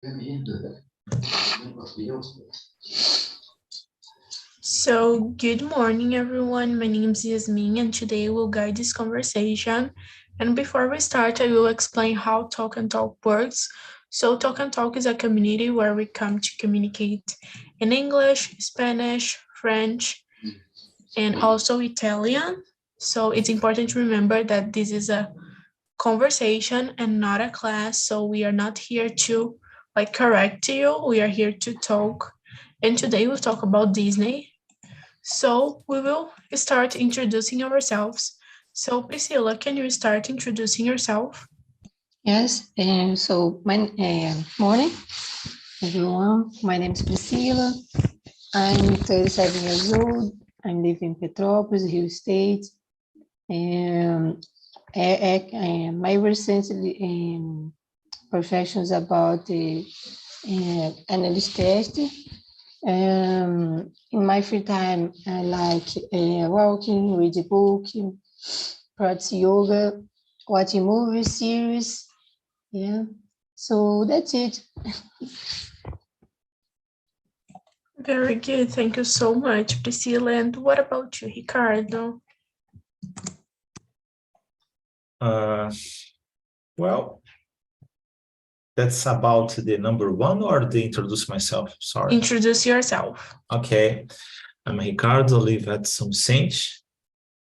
So, good morning, everyone. My name is Yasmin, and today we'll guide this conversation. And before we start, I will explain how Talk and Talk works. So, Talk and Talk is a community where we come to communicate in English, Spanish, French, and also Italian. So, it's important to remember that this is a conversation and not a class. So, we are not here to correct you, we are here to talk. And today we'll talk about Disney. So we will start introducing ourselves. So Priscilla, can you start introducing yourself? Yes, so morning, everyone. My name is Priscilla. I'm 37 years old. I'm living in Petrópolis, Rio State. And my recent profession is about the analyst test. In my free time, I like walking, read a book, practice yoga, watching movie series. Yeah, so that's it. Very good. Thank you so much, Priscilla. And what about you, Ricardo? Well, that's about the number one or the introduce myself? Sorry. Introduce yourself. Okay. I'm Ricardo, live at São Vicente,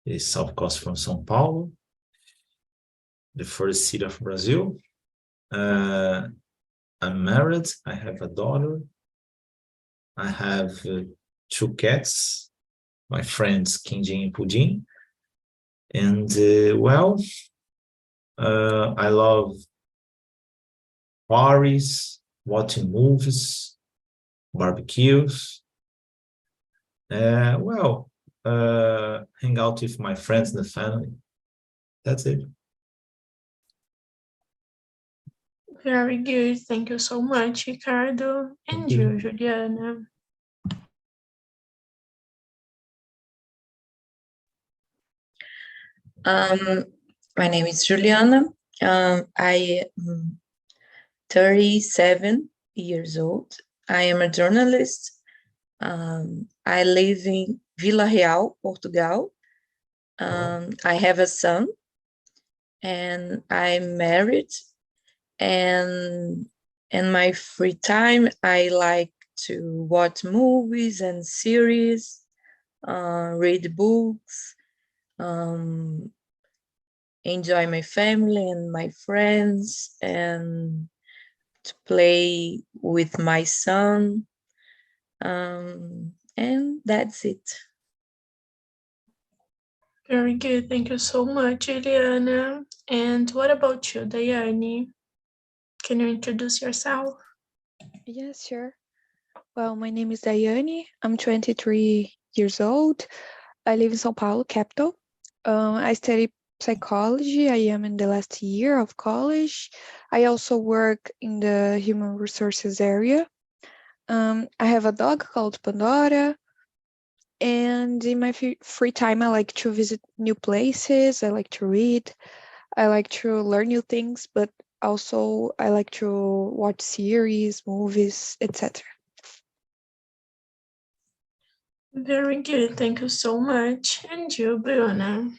the south coast from São Paulo, the first city of Brazil. I'm married. I have a daughter. I have 2 cats, my friends Quindim and Pudim. And I love parties, watching movies, barbecues. Hang out with my friends and the family. That's it. Very good. Thank you so much, Ricardo. And you, Juliana? My name is Juliana. I am 37 years old. I am a journalist. I live in Vila Real, Portugal. I have a son, and I'm married. And in my free time, I like to watch movies and series, read books, enjoy my family and my friends, and to play with my son. And that's it. Very good. Thank you so much, Juliana. And what about you, Daiane? Can you introduce yourself? Yes, sure. Well, my name is Daiane. I'm 23 years old. I live in São Paulo, capital. I study psychology. I am in the last year of college. I also work in the human resources area. I have a dog called Pandora. And in my free time, I like to visit new places. I like to read. I like to learn new things, but also I like to watch series, movies, etc. Very good. Thank you so much. And you, Bruna?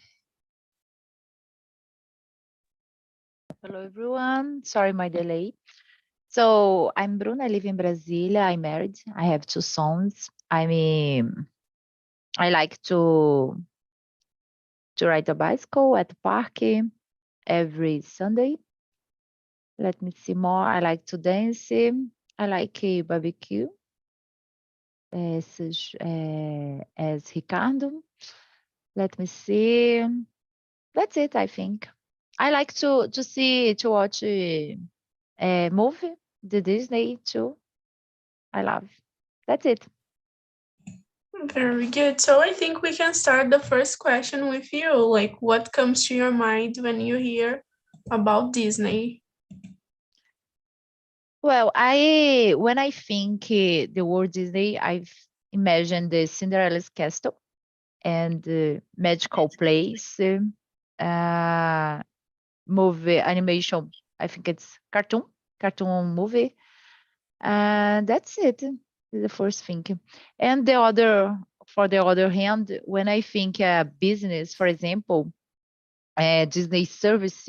Hello, everyone. Sorry, my delay. So I'm Bruna. I live in Brasilia. I'm married. I have 2 sons. I like to ride a bicycle at the park every Sunday. Let me see more. I like to dance. I like barbecue. As Ricardo. Let me see. That's it, I think. I like to watch a movie, the Disney too. I love. That's it. Very good. So I think we can start the first question with you. Like, what comes to your mind when you hear about Disney? Well, when I think the word Disney, I've imagined the Cinderella's castle and the magical place, movie animation. I think it's cartoon movie. And that's it. The first thing. And for the other hand, when I think business, for example, Disney service,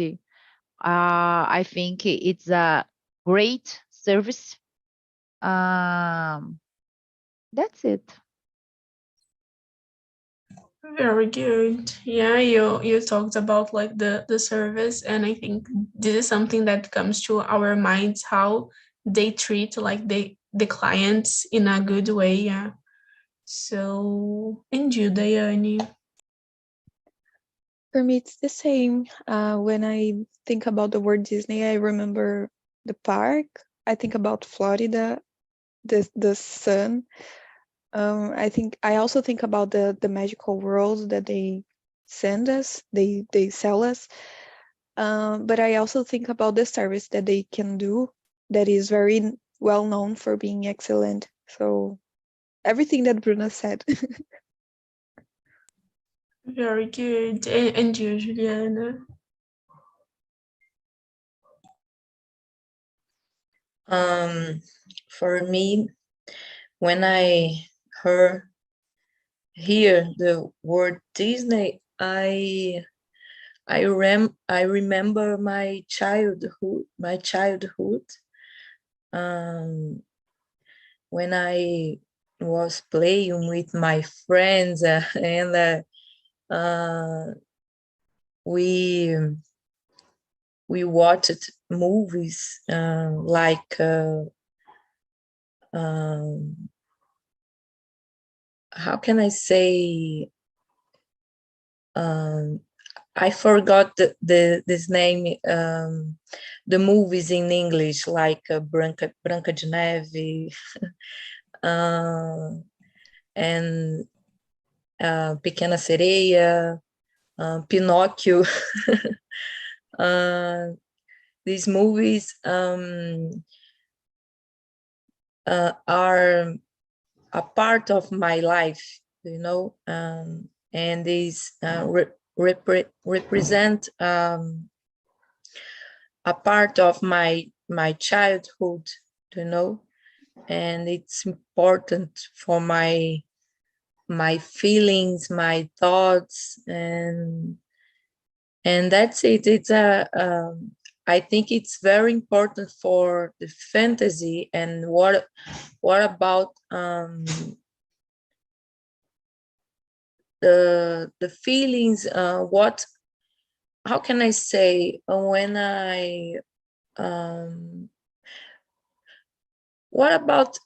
I think it's a great service. That's it. Very good. Yeah, you talked about like the service, and I think this is something that comes to our minds, how they treat like the clients in a good way. Yeah. So, and you, Daiane? For me, it's the same. When I think about the word Disney, I remember the park. I think about Florida, the sun. I also think about the magical world that they send us, they sell us. But I also think about the service that they can do that is very well known for being excellent. So everything that Bruna said. Very good. And you, Juliana? For me, when I hear the word Disney, I remember my childhood. When I was playing with my friends and we watched movies like how can I say? I forgot this name. The movies in English, like Branca de Neve, and Pequena Sereia, Pinóquio. These movies are a part of my life, and these represent a part of my childhood, and it's important for my feelings, my thoughts, and that's it. It's I think it's very important for the fantasy. And what about the feelings? How can I say, when I what about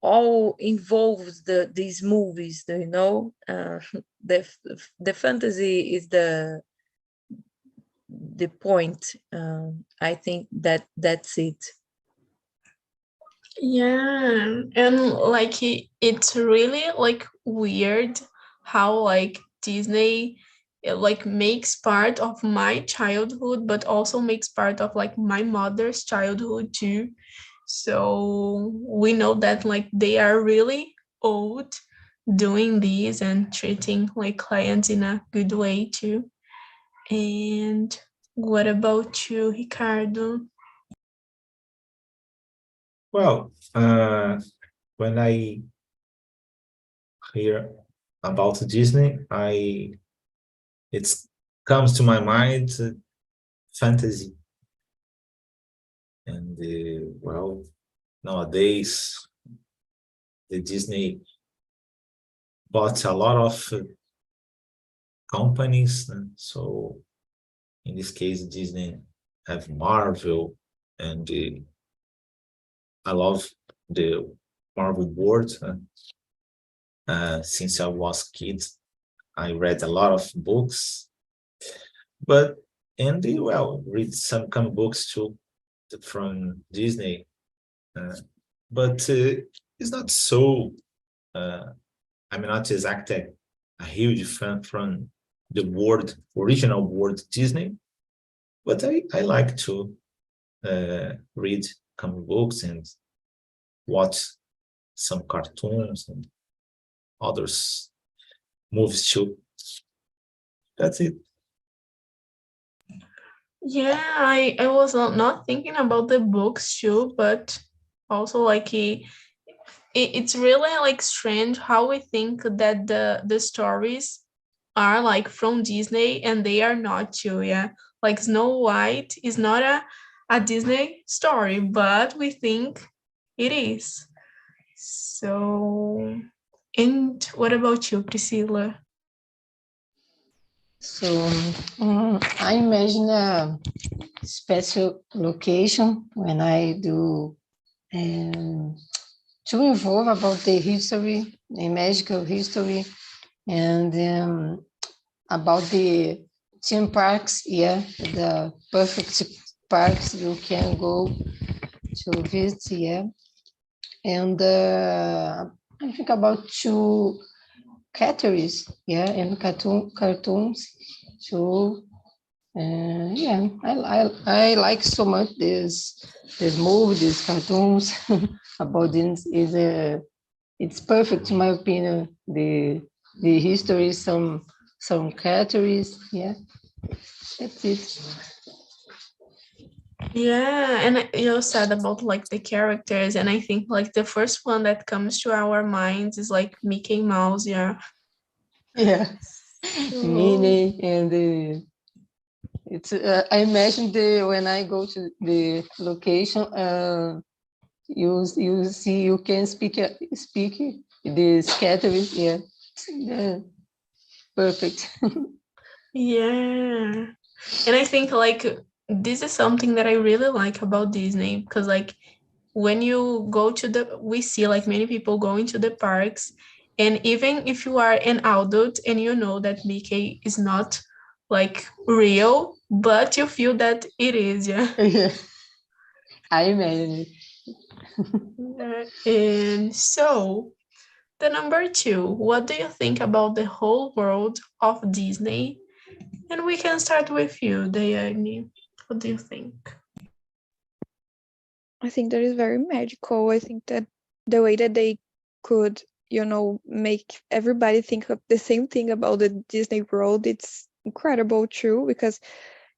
all involves these movies? The fantasy is the point. I think that's it. Yeah, and like it's really like weird how like Disney it, like makes part of my childhood, but also makes part of like my mother's childhood too. So we know that like they are really old doing these and treating like clients in a good way too. And what about you, Ricardo? Well, when I hear about Disney, it comes to my mind fantasy, and well, nowadays the Disney bought a lot of companies, so in this case Disney have Marvel, and I love the Marvel world. Since I was a kid, I read a lot of books, but well, read some comic books too from Disney, but it's not so. I'm not exactly a huge fan from the original word Disney, but I like to read comic books and watch some cartoons and others movies too. That's it. Yeah, I was not thinking about the books too, but Also, like it's really like strange how we think that the stories are like from Disney and they are not too, yeah. Like Snow White is not a Disney story, but we think it is. So, and what about you, Priscilla? So I imagine a special location when I do to involve about the history, the magical history, and about the theme parks, yeah, the perfect parks you can go to visit, yeah. And I think about two categories, yeah, and cartoons. So yeah, I like so much this movie, these cartoons about this is it's perfect in my opinion. The history, some categories, yeah, that's it. Yeah, and you said about like the characters, and I think like the first one that comes to our minds is like Mickey Mouse, yeah. Yeah, So, Minnie and the it's I imagine the when I go to the location, you see you can speak the categories, yeah, yeah, perfect. yeah. And I think like this is something that I really like about Disney because like when you go to we see like many people going to the parks, and even if you are an adult and you know that Mickey is not like real, but you feel that it is, yeah. Yeah, I imagine it. And so the number two, what do you think about the whole world of Disney? And we can start with you, Dayani. What do you think? I think that is very magical. I think that the way that they could, make everybody think of the same thing about the Disney World, it's incredible too, because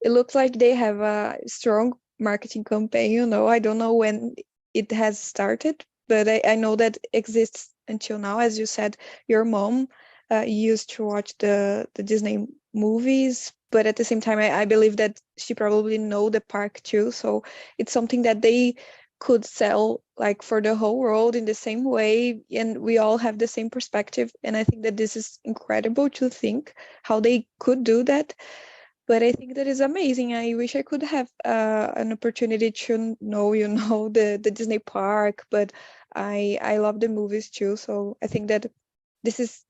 it looks like they have a strong marketing campaign. I don't know when it has started, but I know that exists until now. As you said, your mom used to watch the Disney movies, but at the same time, I believe that she probably know the park too. So it's something that they could sell like for the whole world in the same way, and we all have the same perspective. And I think that this is incredible to think how they could do that. But I think that is amazing. I wish I could have an opportunity to know, the Disney park, but I love the movies too. So I think that this is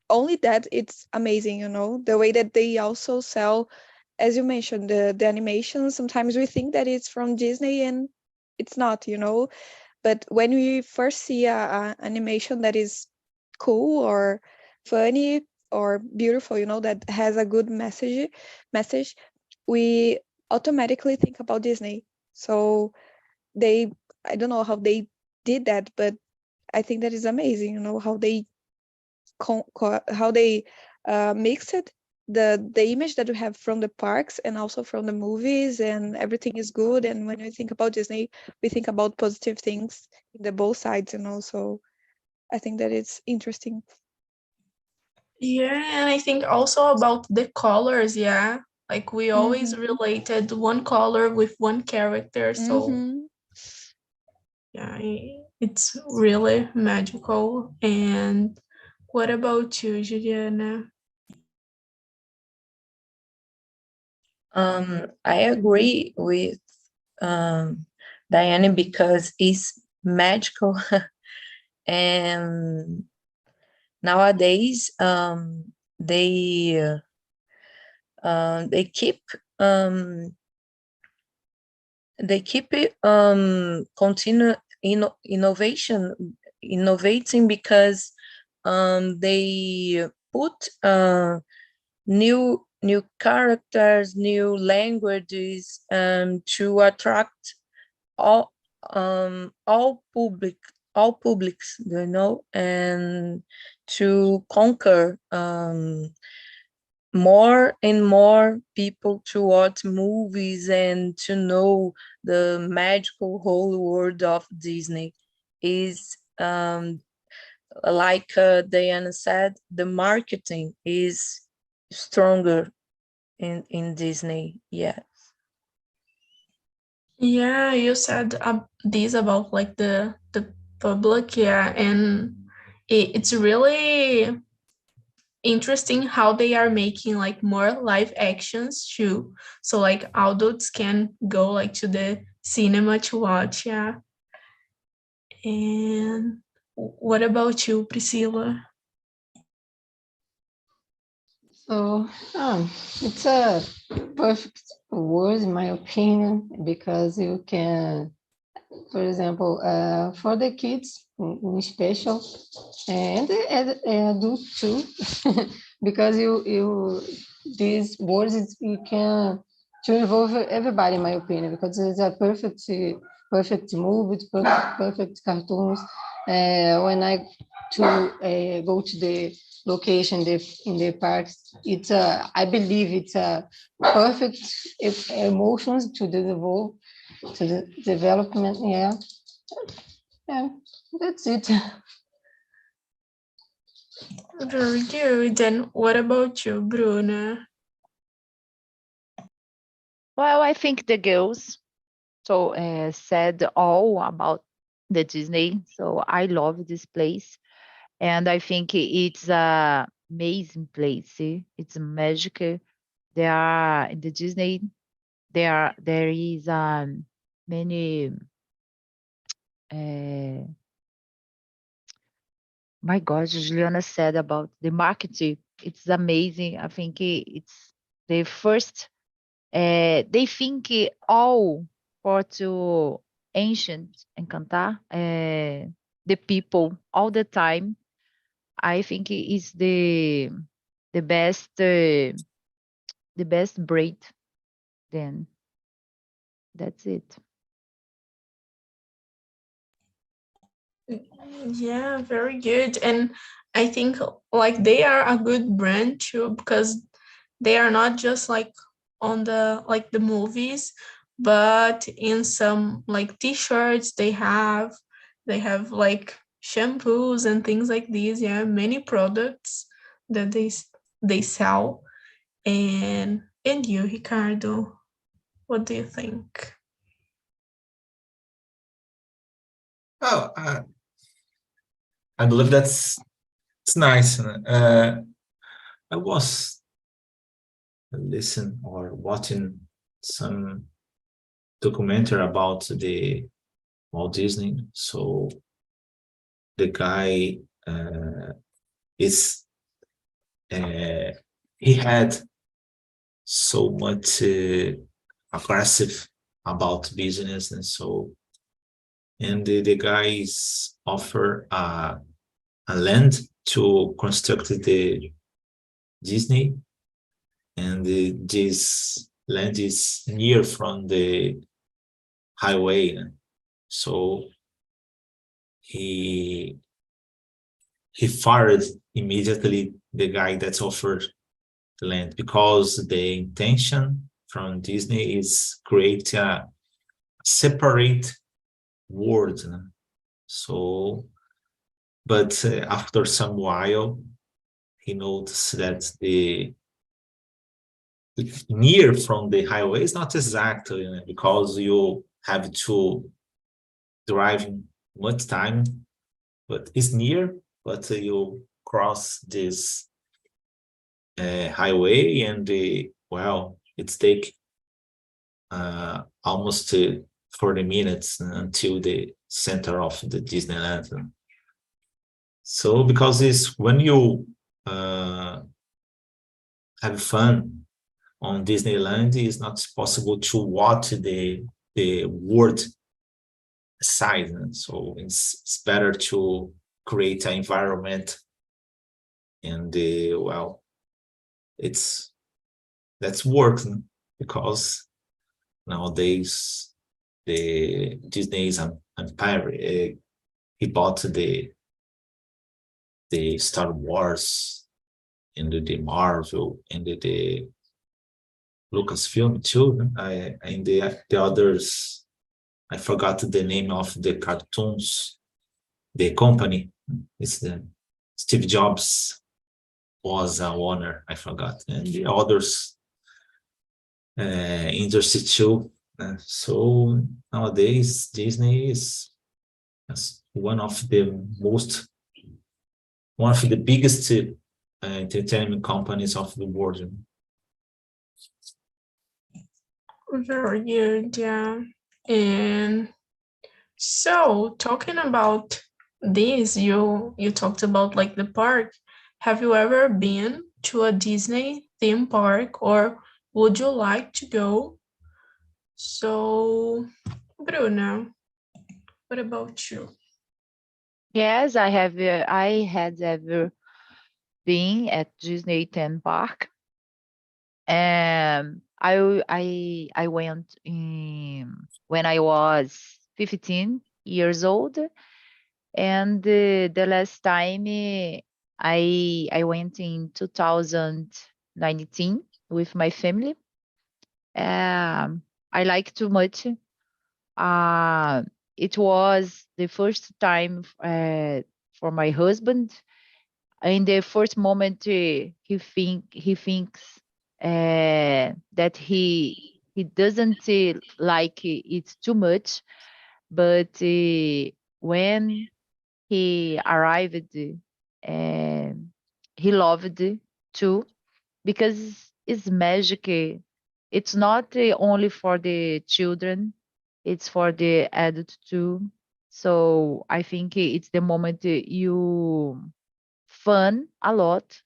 only that it's amazing, the way that they also sell, as you mentioned, the animation. Sometimes we think that it's from Disney and it's not, but when we first see a animation that is cool or funny or beautiful, that has a good message, we automatically think about Disney. So I don't know how they did that, but I think that is amazing, how they mix it, the image that we have from the parks and also from the movies, and everything is good. And when we think about Disney, we think about positive things in the both sides, so I think that it's interesting. Yeah, and I think also about the colors, yeah. Like we always Mm-hmm. related one color with one character, so Mm-hmm. yeah, it's really magical. And what about you, Juliana? I agree with Diane because it's magical. And nowadays, they keep it continue innovating because they put new characters, new languages to attract all all publics, and to conquer more and more people to watch movies and to know the magical whole world of Disney. Is like Diana said, the marketing is stronger in Disney. Yeah. Yeah, you said this about like the public, yeah, and it's really interesting how they are making like more live actions too. So like adults can go like to the cinema to watch, yeah. And what about you, Priscilla? So it's a perfect word, in my opinion, because you can, for example, for the kids in special, and the adults too, because you these words you can to involve everybody, in my opinion, because it's a perfect movie, it's perfect cartoons. When I go to the location in the parks, it's I believe it's a perfect emotions to develop to the development. Yeah, that's it. Very good. Then what about you, Bruna? Well, I think the girls said all about the Disney. So I love this place, and I think it's a amazing place. It's magic. There are in the Disney. There is many. My God, Juliana said about the marketing. It's amazing. I think it's the first. They think all for to ancient and cantar the people all the time. I think it is the best the best braid. Then that's it. Yeah, very good. And I think like they are a good brand too because they are not just like on the movies, but in some like t-shirts they have like shampoos and things like these. Yeah, many products that they sell. And you, Ricardo, what do you think? Oh, I believe it's nice. I was listening or watching some documentary about the Walt Disney. So the guy is he had so much aggressive about business, and the guys offer a land to construct the Disney, and this land is near from the highway. So he fired immediately the guy that offered the land, because the intention from Disney is create a separate world. So, but after some while, he noticed that the near from the highway is not exactly, because you have to drive much time, but it's near, but you cross this highway, and well, it's take almost 40 minutes until the center of the Disneyland. So because it's when you have fun on Disneyland, it's not possible to watch the world side. So it's better to create an environment, and well, that's working, because nowadays the Disney is empire. He bought the Star Wars in the Marvel, in the Lucasfilm too. In the others, I forgot the name of the cartoons. The company, it's the Steve Jobs was a owner. I forgot, and the others industry too. So nowadays, Disney is one of the biggest entertainment companies of the world. Very good, yeah. And so, talking about this, you talked about like the park. Have you ever been to a Disney theme park, or would you like to go? So, Bruna, what about you? Yes, I have. I had ever been at Disney theme park, and I went when I was 15 years old, and the last time I went in 2019 with my family. I like too much. It was the first time for my husband. In the first moment, he thinks that he doesn't like it too much, but when he arrived, he loved too, because it's magic. It's not only for the children, it's for the adult too. So I think it's the moment you fun a lot,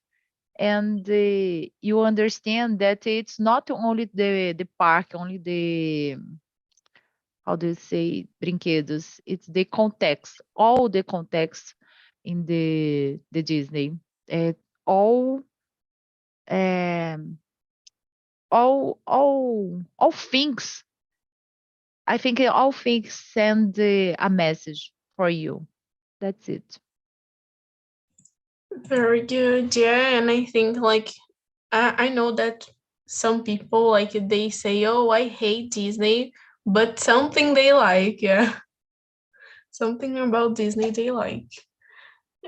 and you understand that it's not only the park, only the, how do you say, brinquedos. It's the context, all the context in the Disney. Uh, all um, all things. I think all things send a message for you. That's it. Very good, yeah. And I think like I know that some people like they say, "Oh, I hate Disney," but something they like, yeah. Something about Disney they like.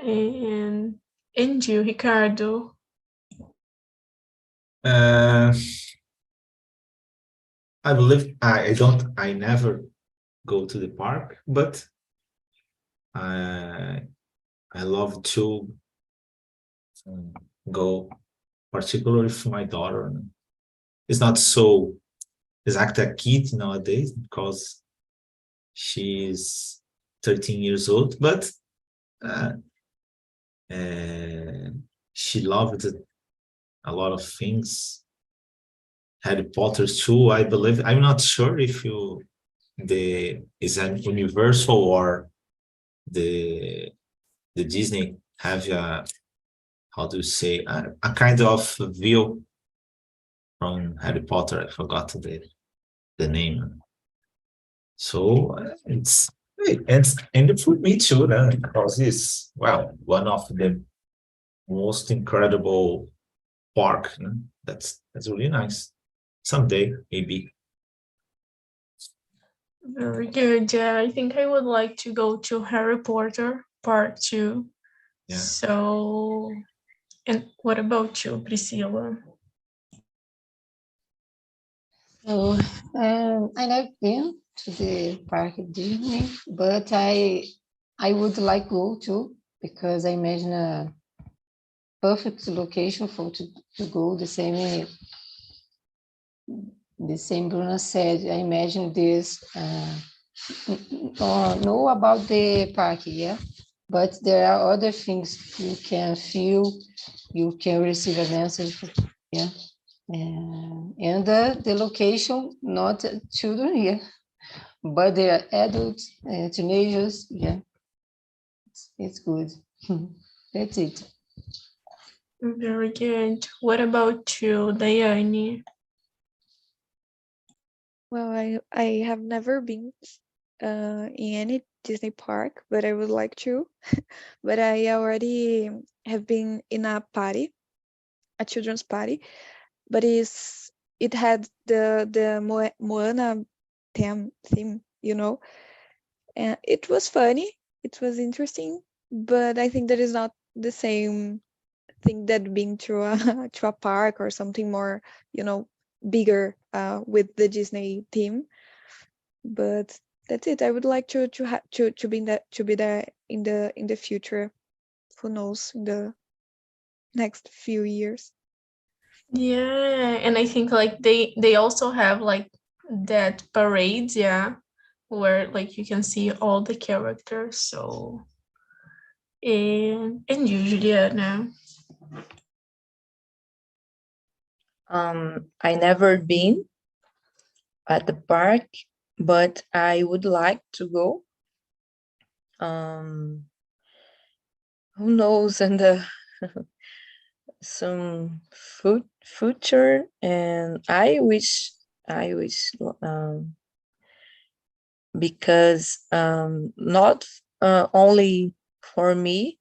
And you, Ricardo. Uh, I believe I never go to the park, but I love to go, particularly for my daughter. It's not so exact a kid nowadays because she's 13 years old, but uh, she loved a lot of things. Harry Potter too, I believe. I'm not sure if is an Universal or the Disney have a, how do you say, a kind of view from Harry Potter. I forgot the name. So and for me too, because it's, well, one of the most incredible park. That's really nice. Someday, maybe. Very good. Yeah, I think I would like to go to Harry Potter Part 2. Yeah. So, and what about you, Priscilla? So I never been to the park at Disney, but I would like go to, because I imagine a perfect location for to go. The same Bruna said. I imagine this. Know about the park, yeah, but there are other things you can feel. You can receive a message, yeah. And the location, not children here, but they are adults, teenagers. Yeah, it's good. That's it. Very good. What about you, Daiane? Well, I have never been in any Disney park, but I would like to. But I already have been in a party a children's party, but it had the Moana theme, you know, and it was funny. It was interesting, but I think that is not the same thing that being to a to a park or something more, you know, bigger with the Disney theme. But that's it. I would like to be there in the future. Who knows, in the next few years. Yeah, and I think like they also have like that parades, yeah, where like you can see all the characters. So and usually, yeah, no. I never been at the park, but I would like to go. Who knows, and some future, and I wish because not only for me,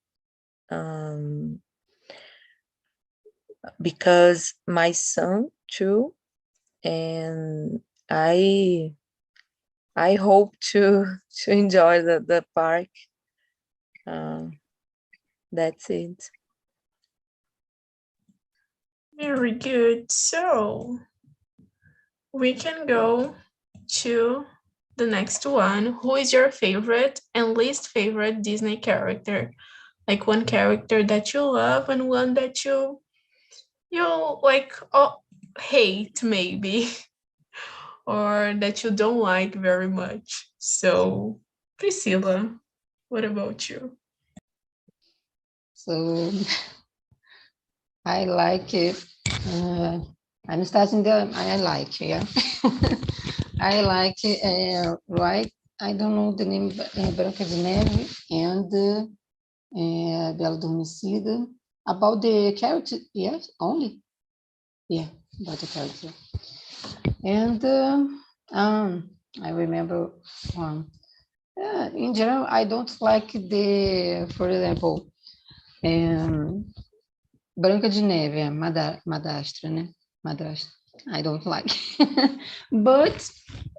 because my son too, and I hope to enjoy the park. That's it. Very good. So we can go to the next one. Who is your favorite and least favorite Disney character? Like one character that you love and one that you like hate maybe or that you don't like very much. So Priscilla, what about you? So I like it. I'm starting the I like, yeah. I like right. I don't know the name, Branca de Neve and Bela Adormecida. About the character, yes, only. Yeah, about the character. And I remember one. In general, I don't like for example, Branca de Neve, madrastra, né? Madrastra. I don't like. But,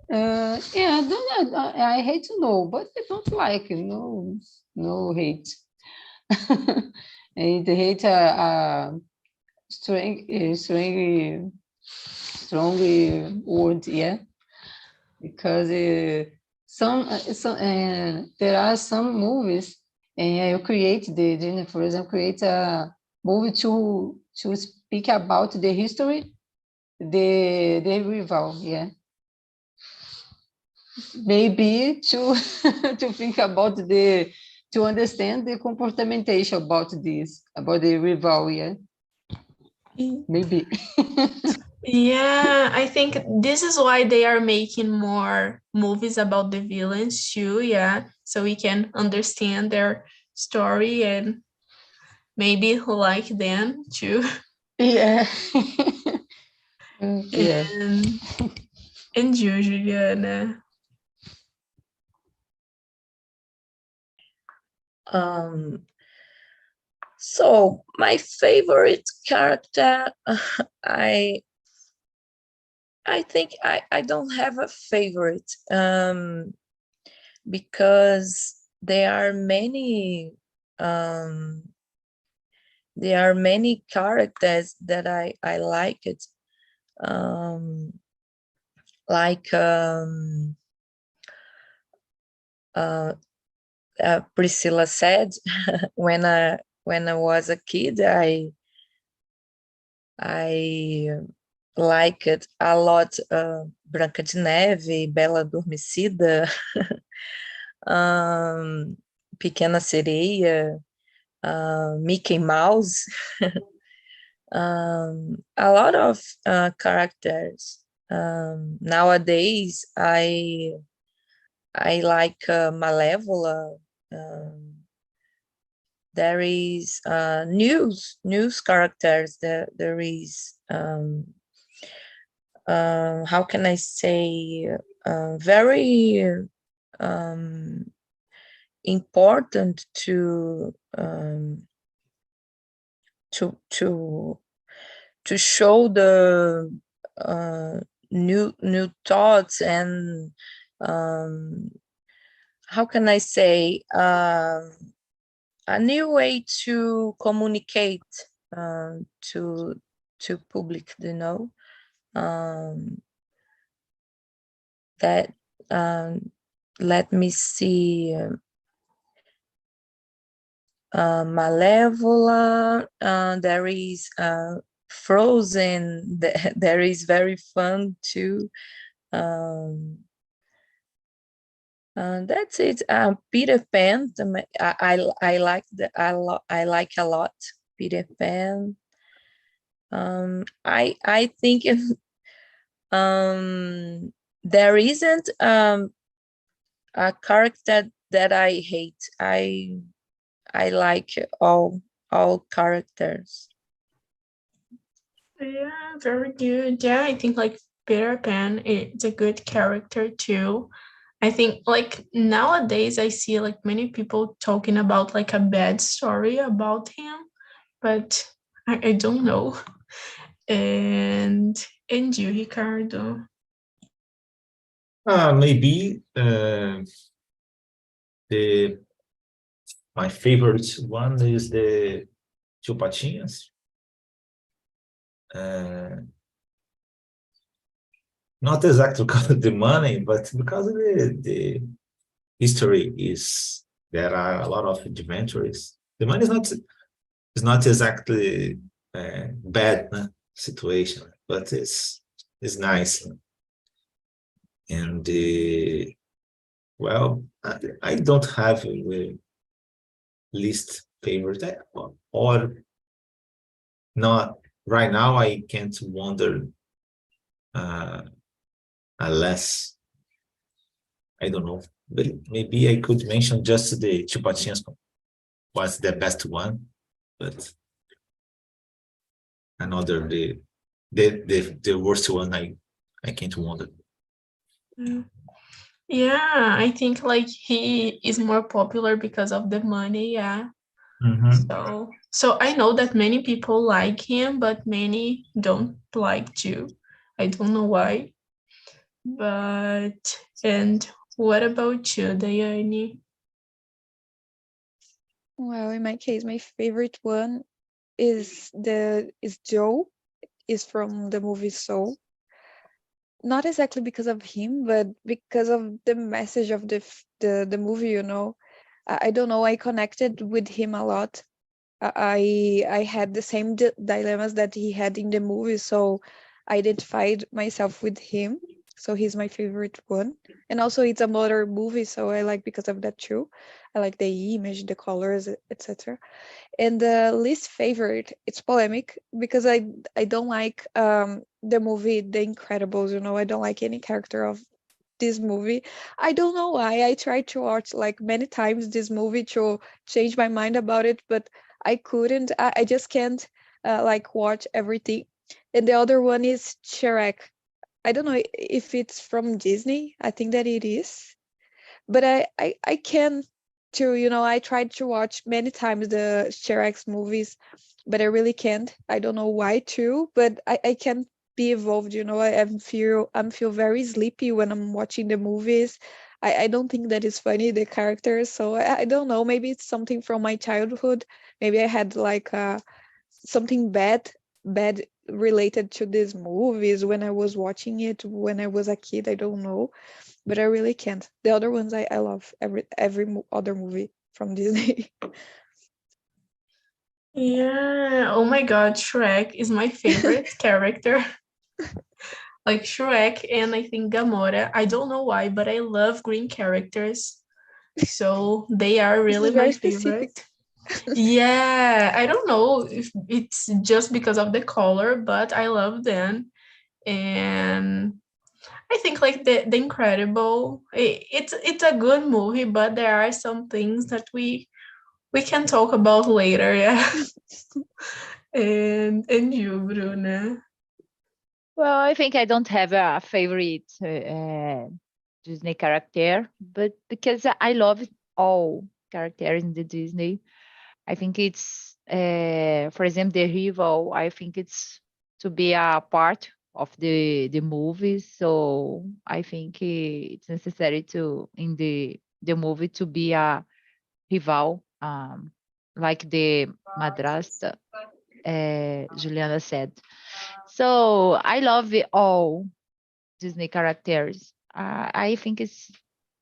yeah, I hate to know, but I don't like. No hate. I hate strong word, yeah, because there are some movies you create for example, create a movie to speak about the history, the rival, yeah, maybe to to think about to understand the comportamentation about the rival, yeah, maybe. Yeah, I think this is why they are making more movies about the villains too, yeah, so we can understand their story and maybe like them too. Yeah. Yeah. And you, Juliana. So my favorite character, I think I don't have a favorite, because there are many characters that I like it, like Priscilla said, when I was a kid, I liked a lot Branca de Neve, Bela Adormecida, Pequena Sereia, Mickey Mouse, a lot of characters. Nowadays, I like Malévola. There is news characters. There is how can I say, very important to show the new thoughts and how can I say, a new way to communicate to public, that let me see, Malevola, there is Frozen, there is very fun too. That's it. Peter Pan, I like I like a lot Peter Pan. I think there isn't a character that I hate. I like all characters. Yeah, very good. Yeah, I think like Peter Pan, it's a good character too. I think like nowadays I see like many people talking about like a bad story about him, but I don't know. And you, Ricardo? Maybe my favorite one is the Two Patinhas. Not exactly because of the money, but because of the history is there are a lot of adventures. The money is not exactly bad situation, but it's nice. And well, I don't have a least favorite or not right now. I can't wonder unless I don't know, but maybe I could mention just the Two Patinhas was the best one, but another the worst one I can't wonder. Yeah, I think like he is more popular because of the money, yeah. So I know that many people like him, but many don't like to. I don't know why. But and what about you, Daiane? Well, in my case, my favorite one is Joe, is from the movie Soul. Not exactly because of him, but because of the message of the movie. I don't know. I connected with him a lot. I had the same dilemmas that he had in the movie, so I identified myself with him. So he's my favorite one, and also it's a modern movie, so I like because of that too. I like the image, the colors, etc. And the least favorite, it's polemic because I don't like the movie The Incredibles. I don't like any character of this movie. I don't know why. I tried to watch like many times this movie to change my mind about it, but I couldn't. I just can't like watch everything. And the other one is Shrek. I don't know if it's from Disney. I think that it is, but I can too. I tried to watch many times the Shrek's movies, but I really can't. I don't know why too, but I can't be involved. I'm feel very sleepy when I'm watching the movies. I don't think that is funny, the characters. So I don't know. Maybe it's something from my childhood. Maybe I had like something bad related to these movies when I was watching it when I was a kid. I don't know, but I really can't. The other ones I love every other movie from Disney. Yeah, oh my god, Shrek is my favorite character. Like Shrek and I think Gamora. I don't know why, but I love green characters. So they are This really is my very specific. favorite. Yeah, I don't know if it's just because of the color, but I love them. And I think like the Incredible, it's a good movie, but there are some things that we can talk about later, yeah. And you, Bruna? Well, I think I don't have a favorite Disney character, but because I love all characters in the Disney, I think it's, for example, the Rival. I think it's to be a part of the movie. So I think it's necessary to in the movie to be a rival, like the madrasta, Juliana said. So I love all Disney characters. I think it's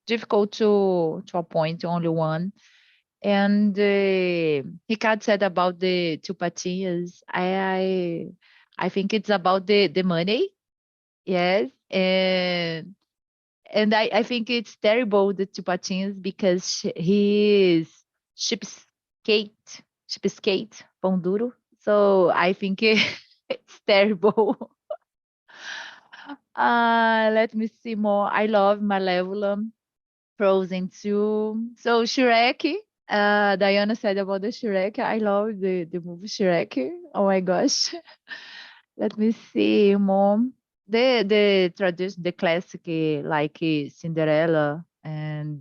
difficult to appoint only one. And Ricardo said about the two patinhas. I think it's about the money. Yes, and I think it's terrible the two patinhas because he is cheapskate, pão duro. So I think it's terrible. Let me see more. I love Malevolent, Frozen 2. So Shrek, Diana said about the Shrek. I love the movie Shrek. Oh my gosh. Let me see more. The tradition, the classic like Cinderella and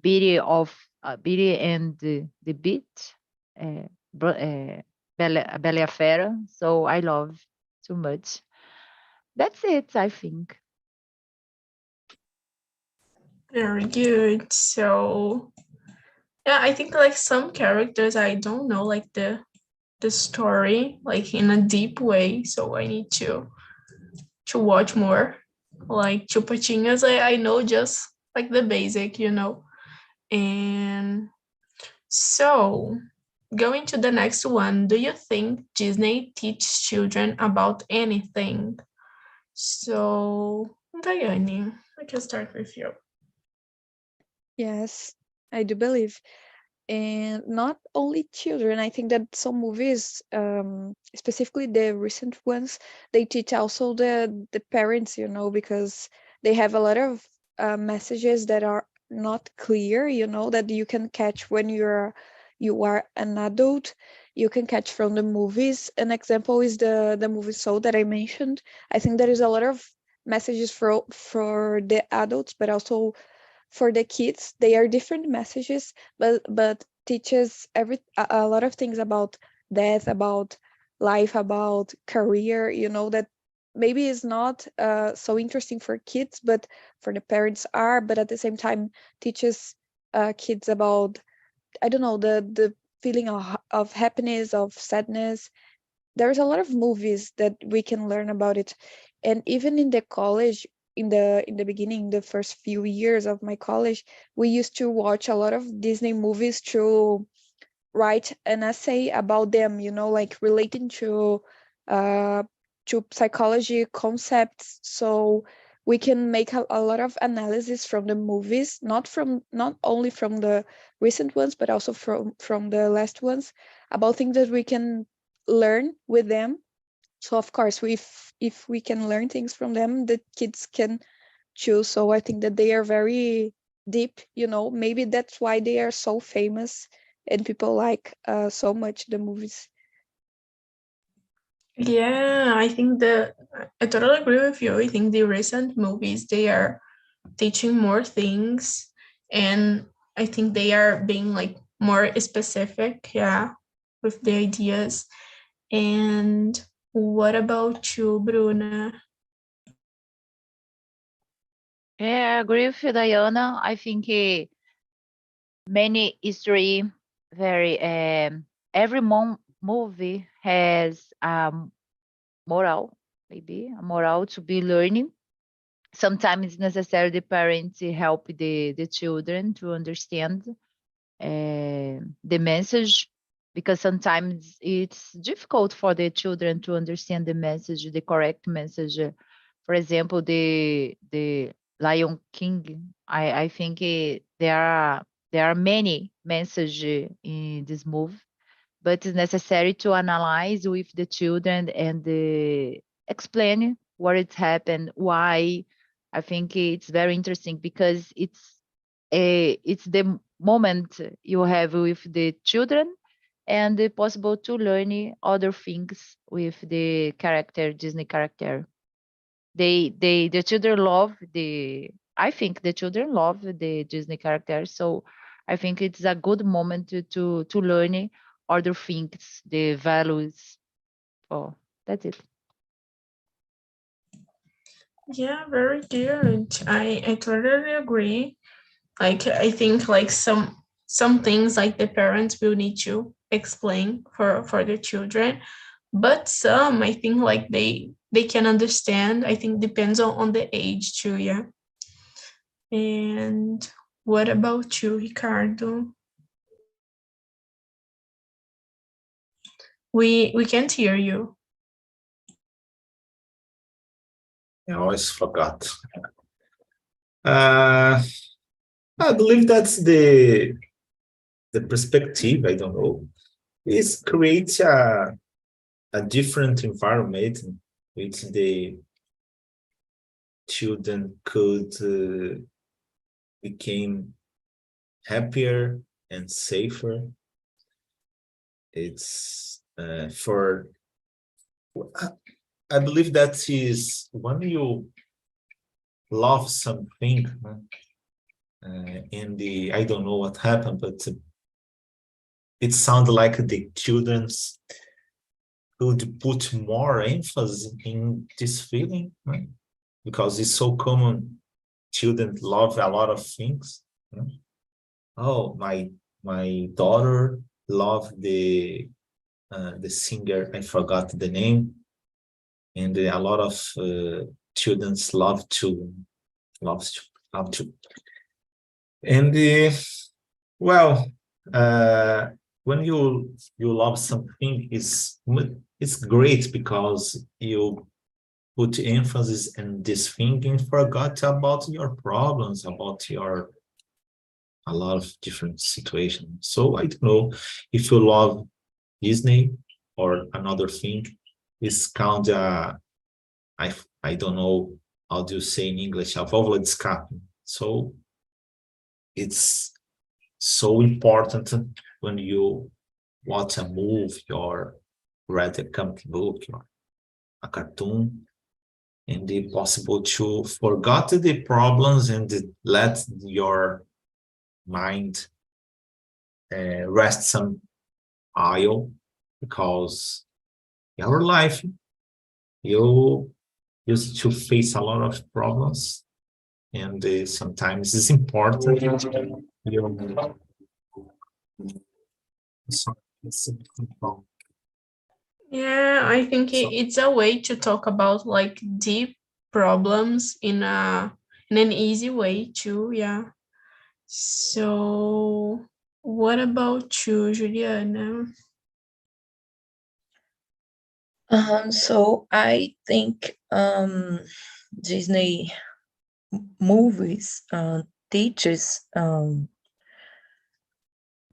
Beauty and the Beat, Bela e a Fera. So I love too much. That's it, I think. Very good. So yeah, I think like some characters I don't know like the story like in a deep way, so I need to watch more. Like Chupatinhas, I know just like the basic, you know. And so going to the next one, do you think Disney teaches children about anything? So Diane, I can start with you. Yes, I do believe. And not only children, I think that some movies, specifically the recent ones, they teach also the parents, you know, because they have a lot of messages that are not clear, you know, that you can catch when you are an adult. You can catch from the movies. An example is the movie Soul that I mentioned. I think there is a lot of messages for the adults, but also for the kids. They are different messages, but teaches a lot of things about death, about life, about career, you know, that maybe is not so interesting for kids, but for the parents are. But at the same time teaches kids about, I don't know, the feeling of happiness, of sadness. There's a lot of movies that we can learn about it. And even in the college, in the beginning, the first few years of my college, we used to watch a lot of Disney movies to write an essay about them, you know, like relating uh to psychology concepts. So we can make a lot of analysis from the movies, not only from the recent ones, but also from the last ones, about things that we can learn with them. So of course, if we can learn things from them, the kids can choose. So I think that they are very deep, you know. Maybe that's why they are so famous and people like so much the movies. Yeah, I think I totally agree with you. I think the recent movies they are teaching more things, and I think they are being like more specific, yeah, with the ideas. And what about you, Bruna? Yeah, I agree with you, Diana. I think many history, very every movie has moral, maybe a moral to be learning. Sometimes it's necessary the parents help the children to understand the message, because sometimes it's difficult for the children to understand the message, the correct message. For example, the Lion King. I think there are many messages in this movie, but it's necessary to analyze with the children and explain what it's happened, why. I think it's very interesting because it's the moment you have with the children and possible to learn other things with the character, Disney character. The children love I think the children love the Disney characters. So I think it's a good moment to learn other things, the values. Oh, that's it. Yeah, very good. I totally agree. Like I think like some things like the parents will need to explain for the children, but some I think like they can understand. I think depends on the age too, yeah. And what about you, Ricardo? We can't hear you. I always forgot. I believe that's the perspective. I don't know. It creates a different environment which the children could become happier and safer. It's for I believe that is when you love something and the I don't know what happened, but it sounds like the children's could put more emphasis in this feeling, right? Because it's so common. Children love a lot of things. Right? Oh, my daughter loved the singer. I forgot the name, and a lot of children love to love to. And well, uh, when you love something, it's great because you put emphasis in this thing and forgot about your problems, about your a lot of different situations. So I don't know if you love Disney or another thing, it's kind of I don't know how do you say in English, a válvula de escape. So it's so important when you watch a movie or read a comic book or a cartoon and it's possible to forget the problems and let your mind rest some while because your life you used to face a lot of problems and sometimes it's important you Yeah, I think it's a way to talk about like deep problems in an easy way too, yeah. So what about you, Juliana? So I think Disney movies teaches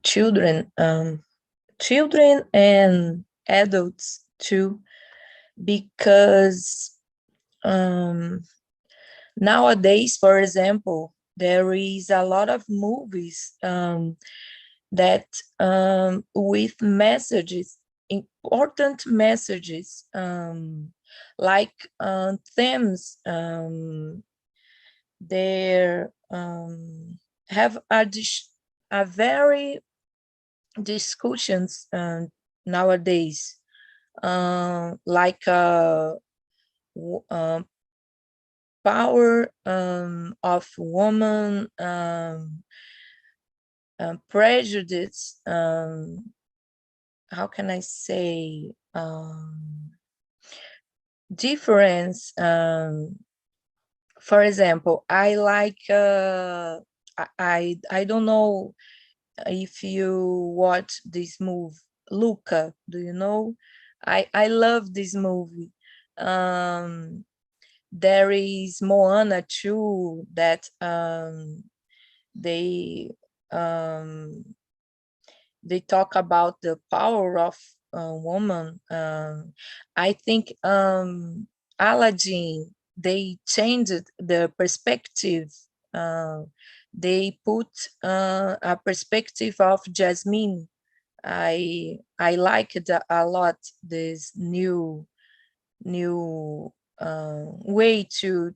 children children and adults too, because nowadays, for example, there is a lot of movies that with messages, important messages, like themes, they have a very discussions nowadays, like power of woman, prejudice, how can I say, difference. For example, I like, I don't know if you watch this movie, Luca, do you know? I love this movie. There is Moana too, that they they talk about the power of a woman. I think Aladdin, they changed the perspective. Uh, they put a perspective of Jasmine. I liked a lot this new way to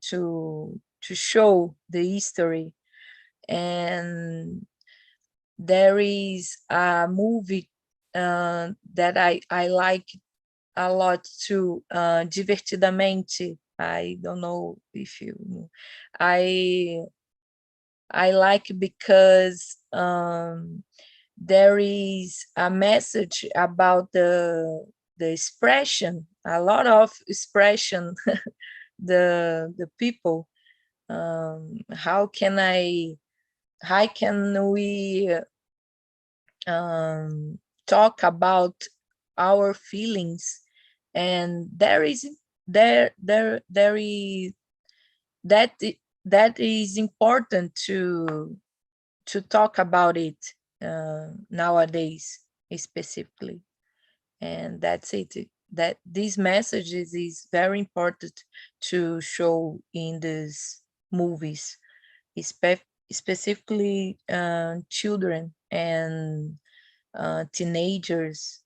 show the history. And there is a movie that I like a lot too, Divertidamente. I don't know if you know. I like because there is a message about the expression, a lot of expression, the people. How can we talk about our feelings? And there is that that is important to talk about it nowadays specifically. And that's it. That these messages is very important to show in these movies, specifically children and teenagers.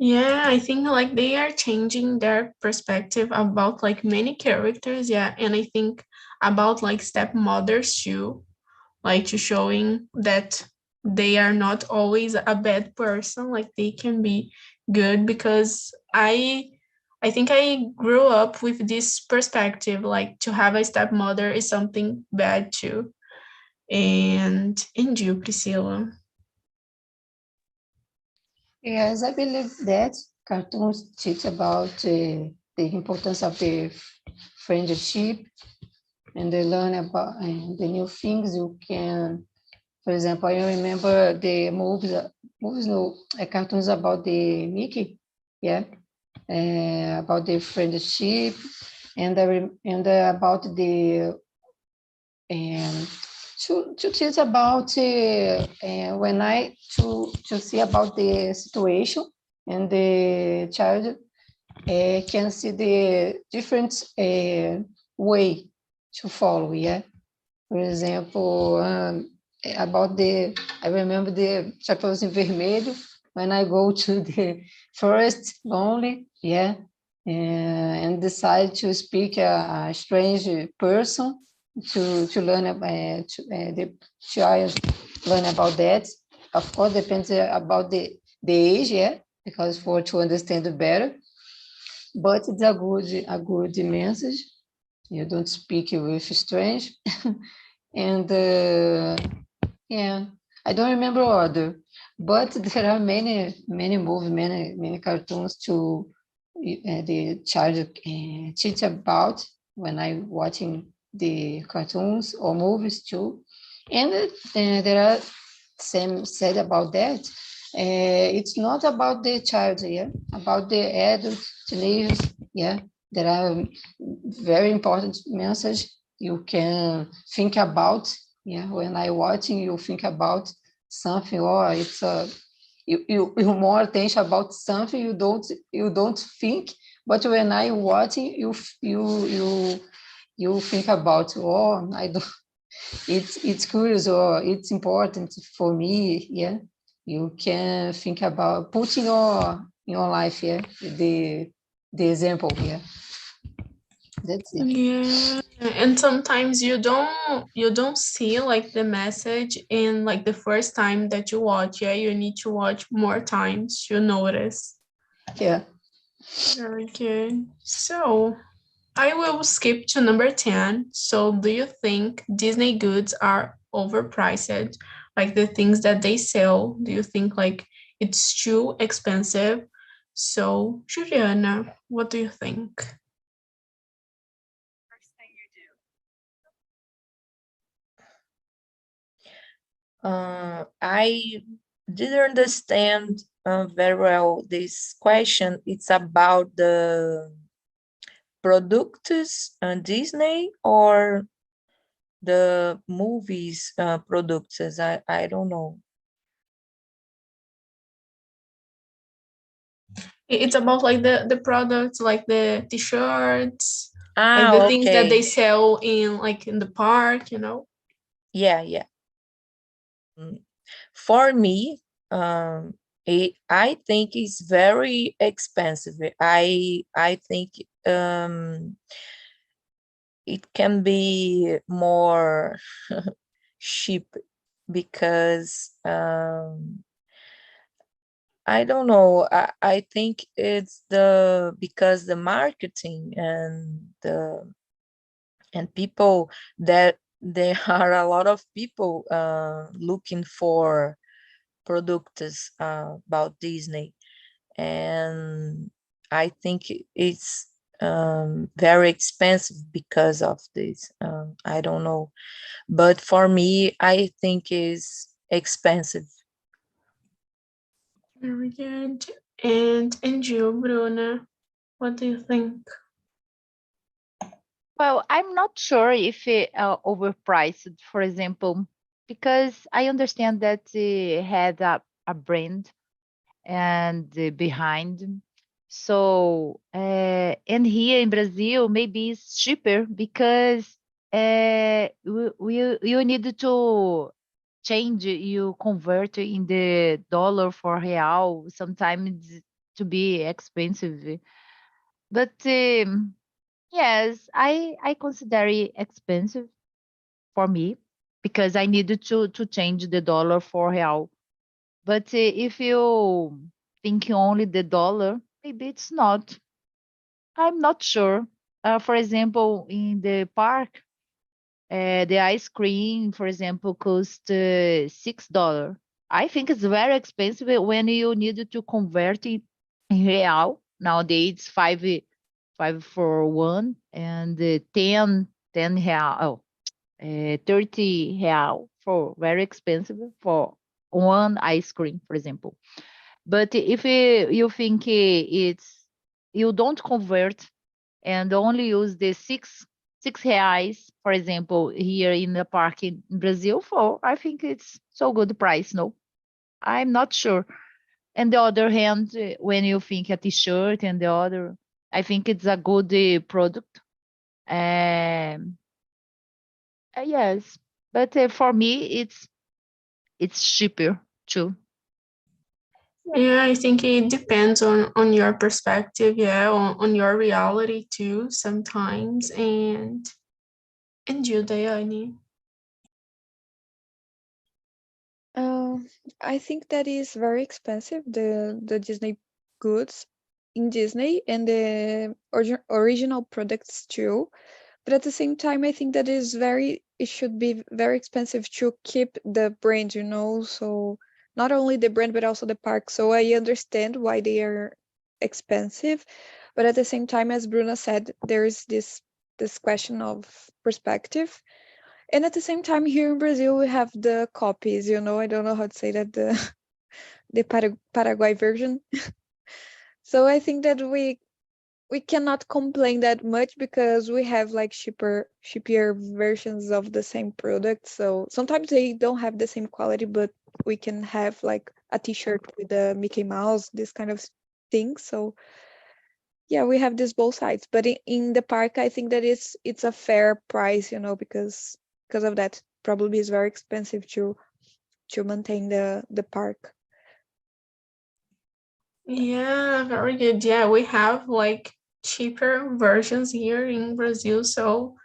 Yeah, I think like they are changing their perspective about like many characters, yeah, and I think about like stepmothers too, like to showing that they are not always a bad person, like they can be good, because I think I grew up with this perspective, like to have a stepmother is something bad too. And you, Priscilla. Yes, I believe that cartoons teach about the importance of the friendship, and they learn about the new things you can. For example, I remember the movies, no, cartoons about the Mickey, yeah, about the friendship, and about the um, to teach about when I to see about the situation, and the child can see the different way to follow. Yeah, for example, about I remember the Chapeuzinho Vermelho, when I go to the forest lonely, yeah, and decide to speak a strange person to learn about the child learn about that. Of course, depends about the age, yeah, because for to understand it better. But it's a good message. You don't speak with strange. And yeah, I don't remember other, but there are many movies, many cartoons to the child teach about when I watching the cartoons or movies too. And there are same said about that. It's not about the child, yeah, about the adults, teenagers, yeah. There are very important message you can think about, yeah. When I watching, you think about something, or it's you more attention about something you don't think, but when I watching, you think about, oh, I don't, it's curious, or it's important for me, yeah. You can think about putting your life, yeah, the example, yeah. That's it. Yeah, and sometimes you don't see like the message in like the first time that you watch. Yeah, you need to watch more times to notice. Yeah. Very good. So I will skip to number 10. So do you think Disney goods are overpriced? Like the things that they sell, do you think like it's too expensive? So Juliana, what do you think? I didn't understand very well this question. It's about the products Disney or the movies products. I don't know. It's about like the products, like the t-shirts, like Ah, the things that they okay. sell in like in the park. Yeah, yeah. For me, I think it's very expensive. I think it can be more cheap because I don't know. I think it's because the marketing and people, that there are a lot of people looking for products about Disney, and I think it's very expensive because of this. I don't know, but for me, I think it's expensive. Very good. And you, Bruna, what do you think? Well, I'm not sure if it overpriced, for example, because I understand that it had a brand and behind. So, and here in Brazil, maybe it's cheaper because you need to change, you convert in the dollar for real, sometimes to be expensive. But yes, I consider it expensive for me because I needed to change the dollar for real. But if you think only the dollar, maybe it's not. I'm not sure. For example, in the park, the ice cream, for example, cost $6. I think it's very expensive when you need to convert it in real. Nowadays, it's five for one, and 10 real. Oh, 30 real for very expensive for one ice cream, for example. But if you think it's, you don't convert and only use the six reais, for example, here in the park in Brazil, for I think it's so good price. No, I'm not sure. And the other hand, when you think a t-shirt and the other, I think it's a good product. Um, yes, but for me, it's cheaper too. Yeah, I think it depends on your perspective, yeah, on your reality too, sometimes. And you, Daiane. Uh, I think that is very expensive, the Disney goods in Disney and the original products too. But at the same time, I think that it should be very expensive to keep the brand, so not only the brand, but also the park. So I understand why they are expensive. But at the same time, as Bruna said, there is this question of perspective. And at the same time, here in Brazil, we have the copies, I don't know how to say that, the Paraguay version. So I think that we cannot complain that much because we have like cheaper versions of the same product. So sometimes they don't have the same quality, but we can have like a t-shirt with a Mickey Mouse, this kind of thing. So yeah, we have this both sides. But in the park, I think that it's a fair price, because of that. Probably is very expensive to maintain the park. Yeah, very good. Yeah, we have like cheaper versions here in Brazil. So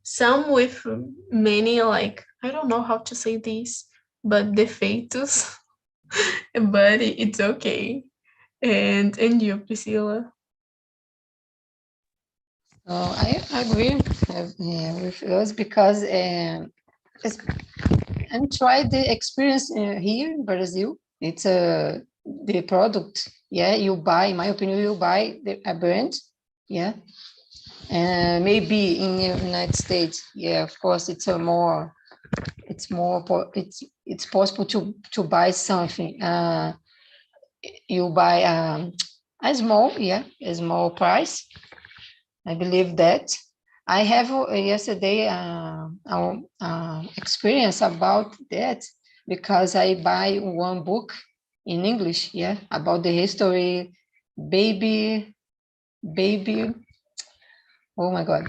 some with many, like, I don't know how to say this, but defeitos, but it's okay. And you, Priscilla? I agree with us because and try the experience here in Brazil. It's the product. Yeah, you buy. In my opinion, you buy a brand. Yeah, and maybe in the United States. Yeah, of course, it's it's possible to buy something. You buy a small price. I believe that. I have yesterday experience about that because I buy one book in English, yeah, about the history, baby, oh my God,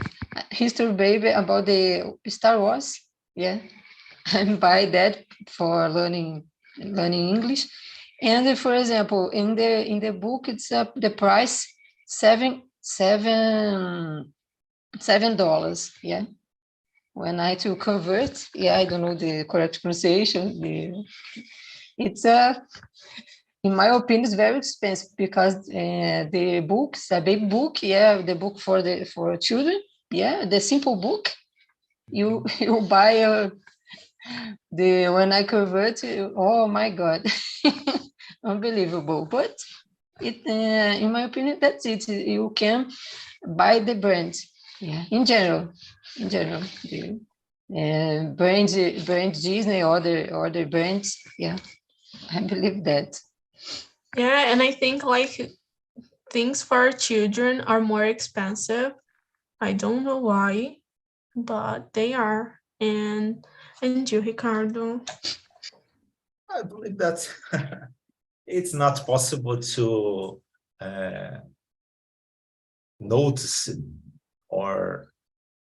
history baby about the Star Wars, yeah, and buy that for learning English. And for example, in the book, it's the price $7, yeah. When I to convert, yeah, I don't know the correct pronunciation. It's in my opinion, it's very expensive because the books, a big book, the book for children, the simple book, you buy when I convert, oh my God, unbelievable. But in my opinion, that's it. You can buy the brand, in general, the brand Disney, other brands, I believe that. Yeah, and I think like things for children are more expensive. I don't know why, but they are. And you, Ricardo? I believe that it's not possible to notice or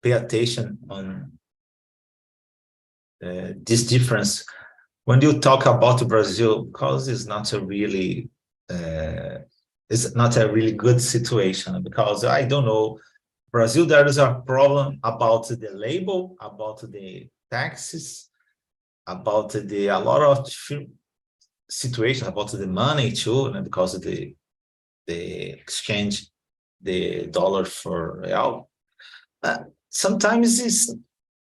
pay attention on this difference when you talk about Brazil, because it's not a really good situation, because I don't know, Brazil, there is a problem about the label, about the taxes, about a lot of situations, about the money too, and because of the exchange, the dollar for real. Sometimes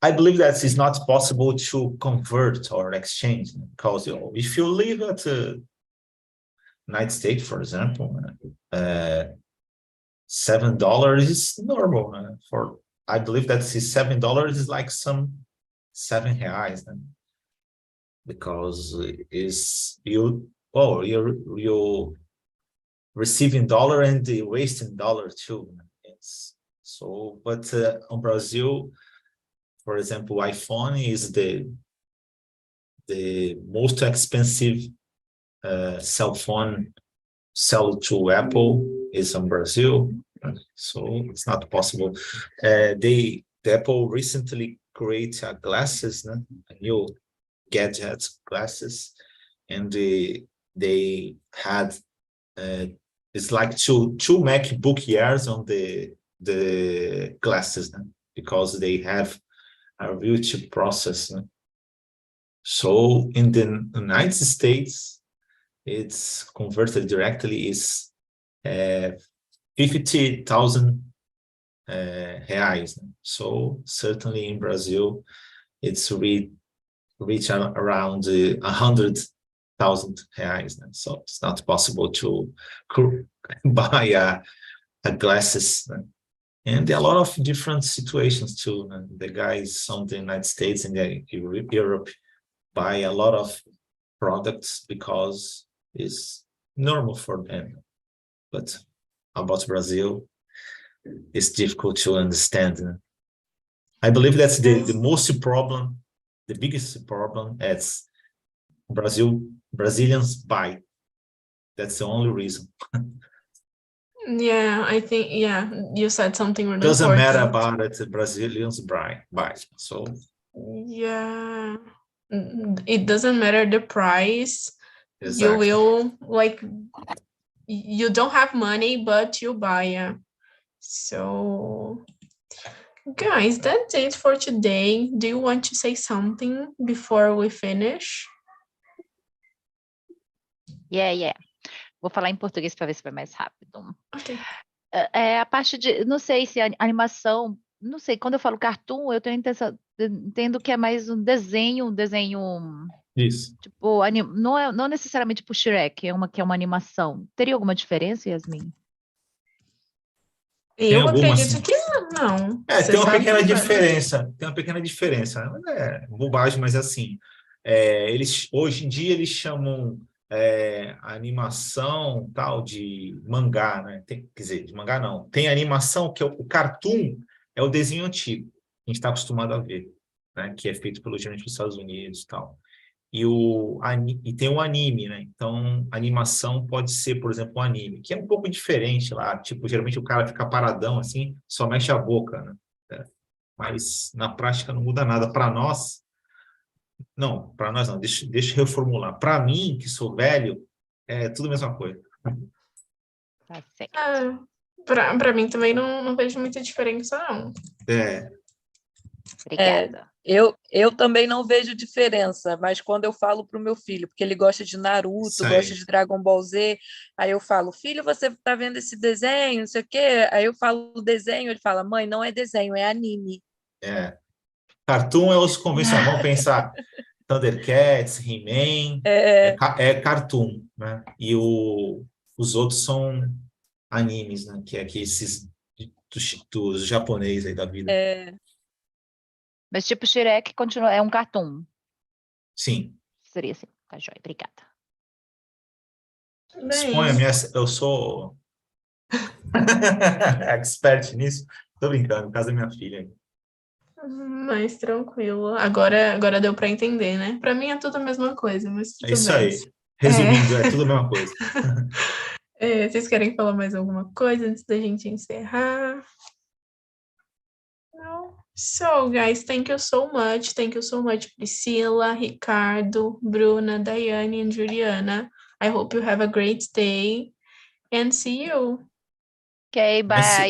I believe that it's not possible to convert or exchange, because if you live at the United States, for example, $7 is normal. I believe that $7 is like some R$7, because you're receiving dollar and wasting dollar too. But on Brazil, for example, iPhone is the most expensive cell phone sold to Apple is in Brazil, so it's not possible. The Apple recently created glasses, a new gadget glasses, and they had it's like two MacBook Airs on the glasses, because they have a real chip process. So in the United States, it's converted directly is 50,000 reais. So certainly in Brazil, it's reach around 100,000 reais. So it's not possible to buy glasses. And there are a lot of different situations too. And the guys from the United States and Europe buy a lot of products because it's normal for them. But about Brazil, it's difficult to understand. I believe that's the biggest problem is Brazilians buy. That's the only reason. Yeah, I think, you said something really Doesn't important. matter about it, Brazilians buy. So yeah, it doesn't matter the price. exactly. You will, like, you don't have money, but you buy. So guys, that's it for today. Do you want to say something before we finish? Yeah. Vou falar em português para ver se vai mais rápido. Okay. A parte de, não sei se a animação, não sei, quando eu falo cartoon, eu entendo que é mais um desenho. Isso. Tipo, não necessariamente tipo Shrek, que é uma animação. Teria alguma diferença, Yasmin? Eu algumas, acredito que não. Tem uma pequena diferença. Tem uma pequena diferença. É bobagem, mas assim, hoje em dia eles chamam animação tal de mangá, né? Quer dizer, de mangá não. Tem animação que o cartoon é o desenho antigo, que a gente está acostumado a ver, né? Que é feito pelos gerentes dos Estados Unidos e tal. E tem o anime, né? Então, animação pode ser, por exemplo, um anime, que é um pouco diferente lá. Tipo, geralmente o cara fica paradão assim, só mexe a boca, né? Mas na prática não muda nada. Para nós não. Deixa eu reformular. Para mim, que sou velho, é tudo a mesma coisa. Tá certo. Para mim também não vejo muita diferença, não. Obrigada. Eu também não vejo diferença, mas quando eu falo para o meu filho, porque ele gosta de Naruto, Isso gosta aí. de Dragon Ball Z, aí eu falo, filho, você está vendo esse desenho, não sei o quê? Aí eu falo o desenho, ele fala, mãe, não é desenho, é anime. É. Cartoon é os convencionais. Vamos pensar Thundercats, He-Man, É, é cartoon, né? E os outros são animes, né? Que é que esses dos japoneses aí da vida. é, Mas tipo, Shrek continua, é um cartoon. Sim. Seria assim. Tá joia, obrigada. Exponha Bem, eu sou expert nisso. Tô brincando, por causa da minha filha. mais tranquilo. Agora deu para entender, né? Para mim é tudo a mesma coisa, mas É tudo isso bem. aí. É. Resumindo, é tudo a mesma coisa. Vocês querem falar mais alguma coisa antes da gente encerrar? Não. So, guys, thank you so much. Thank you so much, Priscila, Ricardo, Bruna, Daiane, and Juliana. I hope you have a great day and see you. Ok, bye.